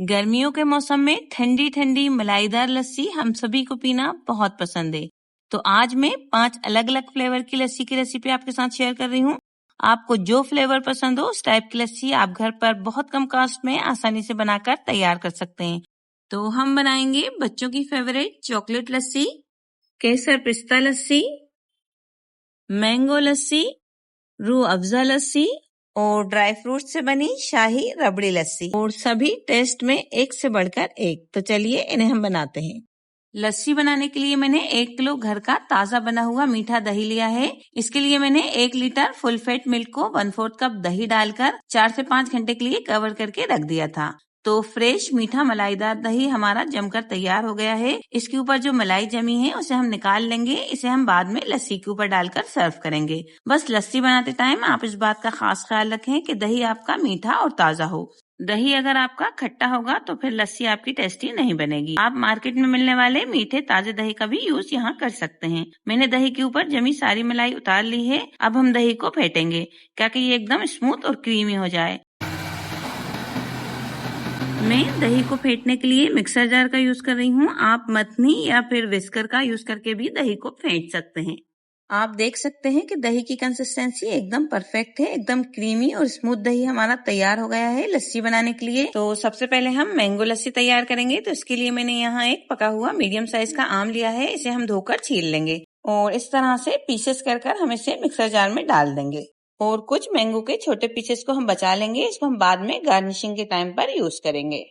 गर्मियों के मौसम में ठंडी ठंडी मलाईदार लस्सी हम सभी को पीना बहुत पसंद है। तो आज मैं 5 अलग अलग फ्लेवर की लस्सी की रेसिपी आपके साथ शेयर कर रही हूँ। आपको जो फ्लेवर पसंद हो उस टाइप की लस्सी आप घर पर बहुत कम कॉस्ट में आसानी से बनाकर तैयार कर सकते हैं। तो हम बनाएंगे बच्चों की फेवरेट चॉकलेट लस्सी, केसर पिस्ता लस्सी, मैंगो लस्सी, रूह अफ़ज़ा लस्सी और ड्राई फ्रूट से बनी शाही रबड़ी लस्सी, और सभी टेस्ट में एक से बढ़कर एक। तो चलिए इन्हें हम बनाते हैं। लस्सी बनाने के लिए मैंने 1 किलो घर का ताजा बना हुआ मीठा दही लिया है। इसके लिए मैंने 1 लीटर फुल फैट मिल्क को 1/4 कप दही डालकर 4 से 5 घंटे के लिए कवर करके रख दिया था। तो फ्रेश मीठा मलाईदार दही हमारा जमकर तैयार हो गया है। इसके ऊपर जो मलाई जमी है उसे हम निकाल लेंगे। इसे हम बाद में लस्सी के ऊपर डालकर सर्व करेंगे। बस लस्सी बनाते टाइम आप इस बात का खास ख्याल रखें कि दही आपका मीठा और ताजा हो। दही अगर आपका खट्टा होगा तो फिर लस्सी आपकी टेस्टी नहीं बनेगी। आप मार्केट में मिलने वाले मीठे ताजे दही का भी यूज यहाँ कर सकते हैं। मैंने दही के ऊपर जमी सारी मलाई उतार ली है। अब हम दही को फेंटेंगे ताकि ये एकदम स्मूथ और क्रीमी हो जाए। मैं दही को फेंटने के लिए मिक्सर जार का यूज कर रही हूँ। आप मथनी या फिर विस्कर का यूज करके भी दही को फेंट सकते हैं। आप देख सकते हैं कि दही की कंसिस्टेंसी एकदम परफेक्ट है, एकदम क्रीमी और स्मूथ दही हमारा तैयार हो गया है लस्सी बनाने के लिए। तो सबसे पहले हम मैंगो लस्सी तैयार करेंगे। तो इसके लिए मैंने यहाँ एक पका हुआ मीडियम साइज का आम लिया है। इसे हम धोकर छील लेंगे और इस तरह से पीसेस कर हम इसे मिक्सर जार में डाल देंगे। और कुछ मैंगो के छोटे पीसेस को हम बचा लेंगे। इसको हम बाद में गार्निशिंग के टाइम पर यूज करेंगे।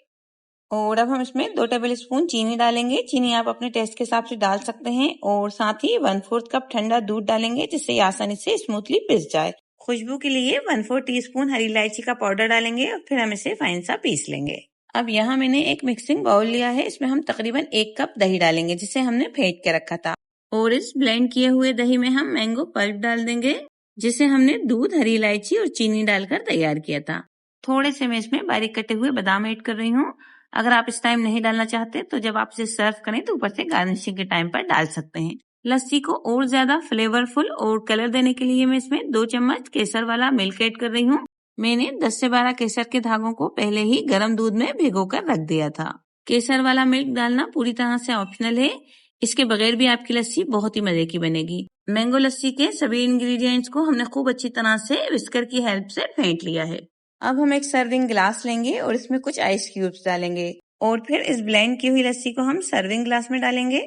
और अब हम इसमें 2 टेबल स्पून चीनी डालेंगे। चीनी आप अपने टेस्ट के हिसाब से डाल सकते हैं। और साथ ही 1/4 कप ठंडा दूध डालेंगे जिससे ये आसानी से स्मूथली पिस जाए। खुशबू के लिए 1/4 टीस्पून हरी इलायची का पाउडर डालेंगे और फिर हम इसे फाइन सा पीस लेंगे। अब यहाँ मैंने एक मिक्सिंग बाउल लिया है। इसमें हम तकरीबन 1 कप दही डालेंगे जिसे हमने फेंट के रखा था। और इस ब्लेंड किए हुए दही में हम मैंगो पल्प डाल देंगे जिसे हमने दूध, हरी इलायची और चीनी डालकर तैयार किया था। थोड़े से मैं इसमें बारीक कटे हुए बादाम ऐड कर रही हूँ। अगर आप इस टाइम नहीं डालना चाहते तो जब आप इसे सर्व करें तो ऊपर से गार्निशिंग के टाइम पर डाल सकते हैं। लस्सी को और ज्यादा फ्लेवरफुल और कलर देने के लिए मैं इसमें 2 चम्मच केसर वाला मिल्क ऐड कर रही हूँ। मैंने 10 से 12 केसर के धागों को पहले ही गर्म दूध में भिगोकर रख दिया था। केसर वाला मिल्क डालना पूरी तरह से ऑप्शनल है। इसके बगैर भी आपकी लस्सी बहुत ही मजे की बनेगी। मैंगो लस्सी के सभी इंग्रेडिएंट्स को हमने खूब अच्छी तरह से विस्कर की हेल्प से फेंट लिया है। अब हम एक सर्विंग ग्लास लेंगे और इसमें कुछ आइस क्यूब्स डालेंगे और फिर इस ब्लेंड की हुई लस्सी को हम सर्विंग ग्लास में डालेंगे।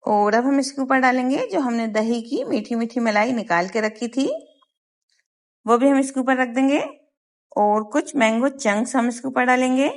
और अब हम इसके ऊपर डालेंगे जो हमने दही की मीठी मीठी मलाई निकाल के रखी थी, वो भी हम इसके ऊपर रख देंगे। और कुछ मैंगो चंक्स हम इसके ऊपर डालेंगे।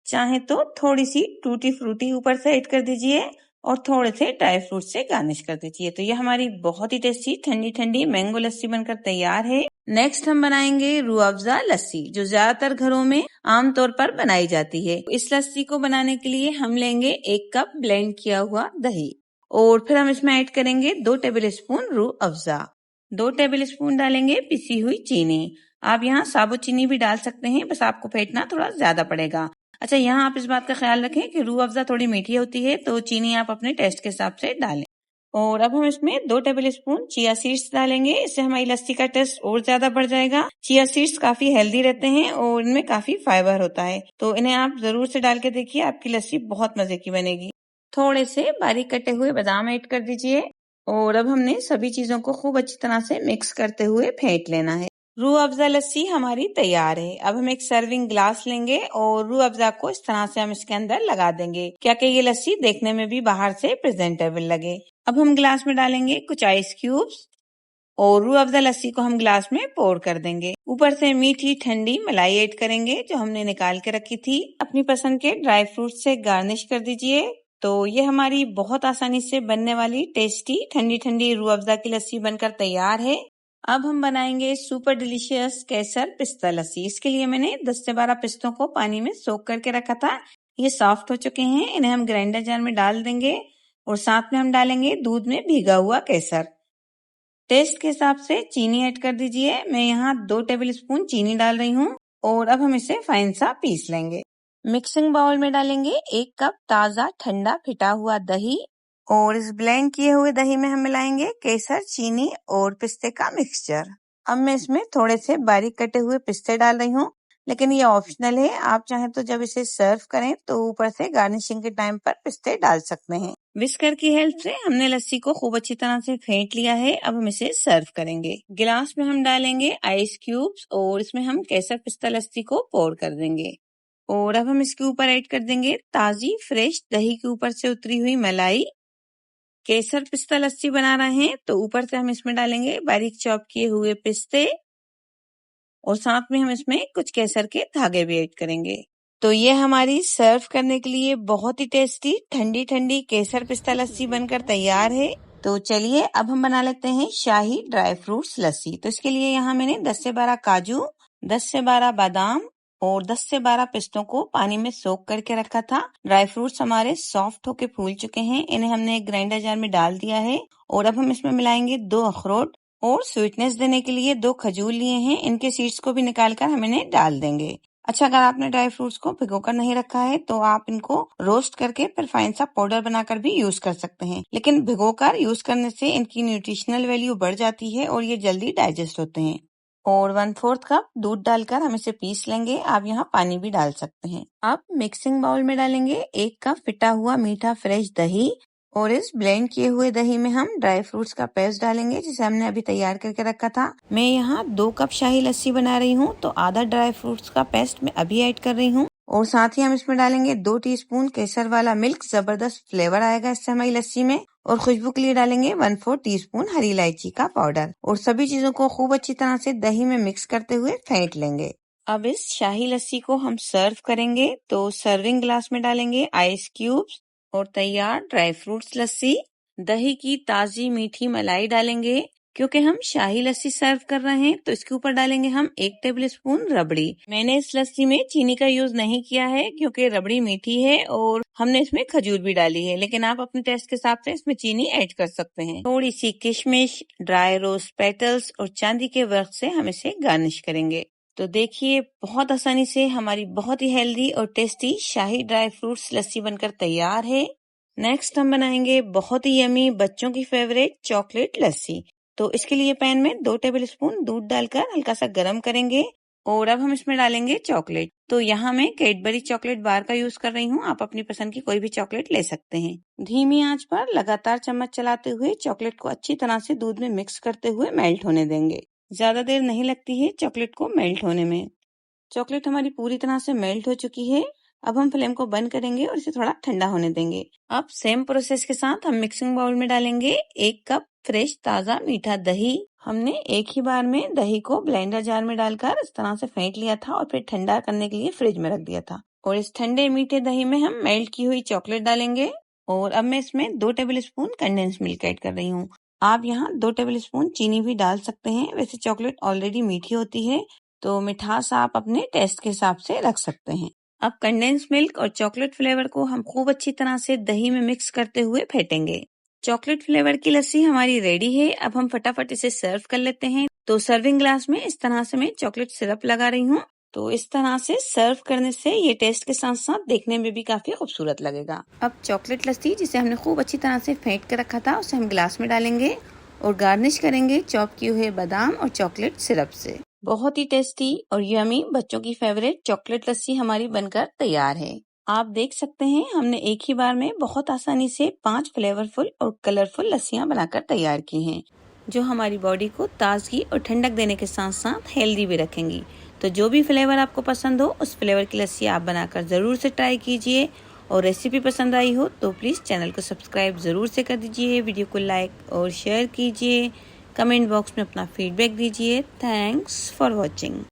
चाहे तो थोड़ी सी टूटी फ्रूटी ऊपर से ऐड कर दीजिए और थोड़े से ड्राई फ्रूट से गार्निश कर दीजिए। तो ये हमारी बहुत ही टेस्टी ठंडी ठंडी मैंगो लस्सी बनकर तैयार है। नेक्स्ट हम बनाएंगे रूह अफ़ज़ा लस्सी जो ज्यादातर घरों में आमतौर पर बनाई जाती है। इस लस्सी को बनाने के लिए हम लेंगे 1 कप ब्लेंड किया हुआ दही और फिर हम इसमें ऐड करेंगे 2 table spoon Rooh Afza, 2 table spoon डालेंगे पिसी हुई चीनी। आप यहाँ साबुत चीनी भी डाल सकते हैं, बस आपको फेंटना थोड़ा ज्यादा पड़ेगा। अच्छा, यहाँ आप इस बात का ख्याल रखें कि रूह अफ़ज़ा थोड़ी मीठी होती है तो चीनी आप अपने टेस्ट के हिसाब से डालें। और अब हम इसमें 2 टेबल स्पून चिया सीड्स डालेंगे। इससे हमारी लस्सी का टेस्ट और ज्यादा बढ़ जाएगा। चिया सीड्स काफी हेल्दी रहते हैं और इनमें काफी फाइबर होता है, तो इन्हें आप जरूर से डाल के देखिए, आपकी लस्सी बहुत मजे की बनेगी। थोड़े से बारीक कटे हुए बादाम ऐड कर दीजिए और अब हमने सभी चीजों को खूब अच्छी तरह से मिक्स करते हुए फेंट लेना है। रूह अफ़ज़ा लस्सी हमारी तैयार है। अब हम एक सर्विंग ग्लास लेंगे और रूह अफ़ज़ा को इस तरह से हम इसके अंदर लगा देंगे क्या कि ये लस्सी देखने में भी बाहर से प्रेजेंटेबल लगे। अब हम ग्लास में डालेंगे कुछ आइस क्यूब्स और रूह अफ़ज़ा लस्सी को हम ग्लास में पोर कर देंगे। ऊपर से मीठी ठंडी मलाई ऐड करेंगे जो हमने निकाल के रखी थी। अपनी पसंद के ड्राई फ्रूट से गार्निश कर दीजिए। तो ये हमारी बहुत आसानी से बनने वाली टेस्टी ठंडी ठंडी रूह अफ़ज़ा की लस्सी बनकर तैयार है। अब हम बनाएंगे सुपर डिलीशियस केसर पिस्ता लस्सी। इसके लिए मैंने 10 से 12 पिस्तों को पानी में सोक करके रखा था। ये सॉफ्ट हो चुके हैं। इन्हें हम ग्राइंडर जार में डाल देंगे और साथ में हम डालेंगे दूध में भीगा हुआ केसर। टेस्ट के हिसाब से चीनी ऐड कर दीजिए। मैं यहाँ 2 टेबल स्पून चीनी डाल रही हूँ और अब हम इसे फाइन सा पीस लेंगे। मिक्सिंग बाउल में डालेंगे 1 कप ताजा ठंडा फिटा हुआ दही और इस ब्लेंड किए हुए दही में हम मिलाएंगे केसर, चीनी और पिस्ते का मिक्सचर। अब मैं इसमें थोड़े से बारीक कटे हुए पिस्ते डाल रही हूँ। लेकिन ये ऑप्शनल है। आप चाहें तो जब इसे सर्व करें तो ऊपर से गार्निशिंग के टाइम पर पिस्ते डाल सकते हैं। विस्कर की हेल्प से हमने लस्सी को खूब अच्छी तरह से फेंट लिया है। अब हम इसे सर्व करेंगे। गिलास में हम डालेंगे आइस क्यूब्स और इसमें हम केसर पिस्ता लस्सी को पोर कर देंगे। और अब हम इसके ऊपर ऐड कर देंगे ताजी फ्रेश दही के ऊपर से उतरी हुई मलाई। केसर पिस्ता लस्सी बना रहे हैं तो ऊपर से हम इसमें डालेंगे बारीक चॉप किए हुए पिस्ते और साथ में हम इसमें कुछ केसर के धागे भी ऐड करेंगे। तो ये हमारी सर्व करने के लिए बहुत ही टेस्टी ठंडी ठंडी केसर पिस्ता लस्सी बनकर तैयार है। तो चलिए अब हम बना लेते हैं शाही ड्राई फ्रूट्स लस्सी। तो इसके लिए यहाँ मैंने 10 से 12 काजू, 10 से 12 बादाम और 10 से 12 पिस्तों को पानी में सोक करके रखा था। ड्राई फ्रूट्स हमारे सॉफ्ट होके फूल चुके हैं। इन्हें हमने एक ग्राइंडर जार में डाल दिया है और अब हम इसमें मिलाएंगे 2 अखरोट और स्वीटनेस देने के लिए 2 खजूर लिए हैं। इनके सीड्स को भी निकालकर हम इन्हें डाल देंगे। अच्छा, अगर आपने ड्राई फ्रूट्स को भिगोकर नहीं रखा है तो आप इनको रोस्ट करके फिर फाइन सा पाउडर बनाकर भी यूज कर सकते हैं, लेकिन भिगोकर यूज करने से इनकी न्यूट्रिशनल वैल्यू बढ़ जाती है और ये जल्दी डाइजेस्ट होते हैं। और 1/4 कप दूध डालकर हम इसे पीस लेंगे। आप यहाँ पानी भी डाल सकते हैं। अब मिक्सिंग बाउल में डालेंगे 1 कप फिटा हुआ मीठा फ्रेश दही और इस ब्लेंड किए हुए दही में हम ड्राई फ्रूट्स का पेस्ट डालेंगे जिसे हमने अभी तैयार करके रखा था। मैं यहाँ 2 कप शाही लस्सी बना रही हूँ तो आधा ड्राई फ्रूट्स का पेस्ट मैं अभी ऐड कर रही हूँ और साथ ही हम इसमें डालेंगे 2 टीस्पून केसर वाला मिल्क। जबरदस्त फ्लेवर आएगा इससे हमारी लस्सी में। और खुशबू के लिए डालेंगे 1/4 टीस्पून हरी इलायची का पाउडर और सभी चीजों को खूब अच्छी तरह से दही में मिक्स करते हुए फेंट लेंगे। अब इस शाही लस्सी को हम सर्व करेंगे तो सर्विंग ग्लास में डालेंगे आइस क्यूब्स और तैयार ड्राई फ्रूट्स लस्सी। दही की ताजी मीठी मलाई डालेंगे। क्योंकि हम शाही लस्सी सर्व कर रहे हैं तो इसके ऊपर डालेंगे हम 1 टेबलस्पून रबड़ी। मैंने इस लस्सी में चीनी का यूज नहीं किया है क्योंकि रबड़ी मीठी है और हमने इसमें खजूर भी डाली है, लेकिन आप अपने टेस्ट के हिसाब से इसमें चीनी ऐड कर सकते हैं। थोड़ी सी किशमिश, ड्राई रोज पेटल्स और चांदी के वर्क से हम इसे गार्निश करेंगे। तो देखिए बहुत आसानी से हमारी बहुत ही हेल्दी और टेस्टी शाही ड्राई फ्रूट्स लस्सी बनकर तैयार है। नेक्स्ट हम बनाएंगे बहुत ही यमी बच्चों की फेवरेट चॉकलेट लस्सी। तो इसके लिए पैन में 2 टेबलस्पून दूध डालकर हल्का सा गर्म करेंगे और अब हम इसमें डालेंगे चॉकलेट। तो यहाँ मैं कैडबरी चॉकलेट बार का यूज कर रही हूँ। आप अपनी पसंद की कोई भी चॉकलेट ले सकते हैं। धीमी आंच पर लगातार चम्मच चलाते हुए चॉकलेट को अच्छी तरह से दूध में मिक्स करते हुए मेल्ट होने देंगे। ज्यादा देर नहीं लगती है चॉकलेट को मेल्ट होने में। चॉकलेट हमारी पूरी तरह से मेल्ट हो चुकी है। अब हम फ्लेम को बंद करेंगे और इसे थोड़ा ठंडा होने देंगे। अब सेम प्रोसेस के साथ हम मिक्सिंग बाउल में डालेंगे 1 कप फ्रेश ताजा मीठा दही। हमने एक ही बार में दही को ब्लेंडर जार में डालकर इस तरह से फेंट लिया था और फिर ठंडा करने के लिए फ्रिज में रख दिया था। और इस ठंडे मीठे दही में हम मेल्ट की हुई चॉकलेट डालेंगे और अब मैं इसमें 2 टेबलस्पून कंडेंस मिल्क ऐड कर रही हूँ। आप यहाँ 2 टेबलस्पून चीनी भी डाल सकते हैं। वैसे चॉकलेट ऑलरेडी मीठी होती है तो मिठास आप अपने टेस्ट के हिसाब से रख सकते हैं। अब कंडेंस मिल्क और चॉकलेट फ्लेवर को हम खूब अच्छी तरह से दही में मिक्स करते हुए फेंटेंगे। चॉकलेट फ्लेवर की लस्सी हमारी रेडी है। अब हम फटाफट इसे सर्व कर लेते हैं। तो सर्विंग ग्लास में इस तरह से मैं चॉकलेट सिरप लगा रही हूँ। तो इस तरह से सर्व करने से ये टेस्ट के साथ साथ देखने में भी काफी खूबसूरत लगेगा। अब चॉकलेट लस्सी जिसे हमने खूब अच्छी तरह से फेंट कर रखा था उसे हम ग्लास में डालेंगे और गार्निश करेंगे चॉप किए हुए बादाम और चॉकलेट सिरप से। बहुत ही टेस्टी और यमी बच्चों की फेवरेट चॉकलेट लस्सी हमारी बनकर तैयार है। आप देख सकते हैं हमने एक ही बार में बहुत आसानी से 5 फ्लेवरफुल और कलरफुल लस्सियां बनाकर तैयार की हैं, जो हमारी बॉडी को ताजगी और ठंडक देने के साथ साथ हेल्दी भी रखेंगी। तो जो भी फ्लेवर आपको पसंद हो उस फ्लेवर की लस्सी आप बनाकर जरूर से ट्राई कीजिए। और रेसिपी पसंद आई हो तो प्लीज चैनल को सब्सक्राइब जरूर से कर दीजिए, वीडियो को लाइक और शेयर कीजिए, कमेंट बॉक्स में अपना फीडबैक दीजिए। Thanks for watching.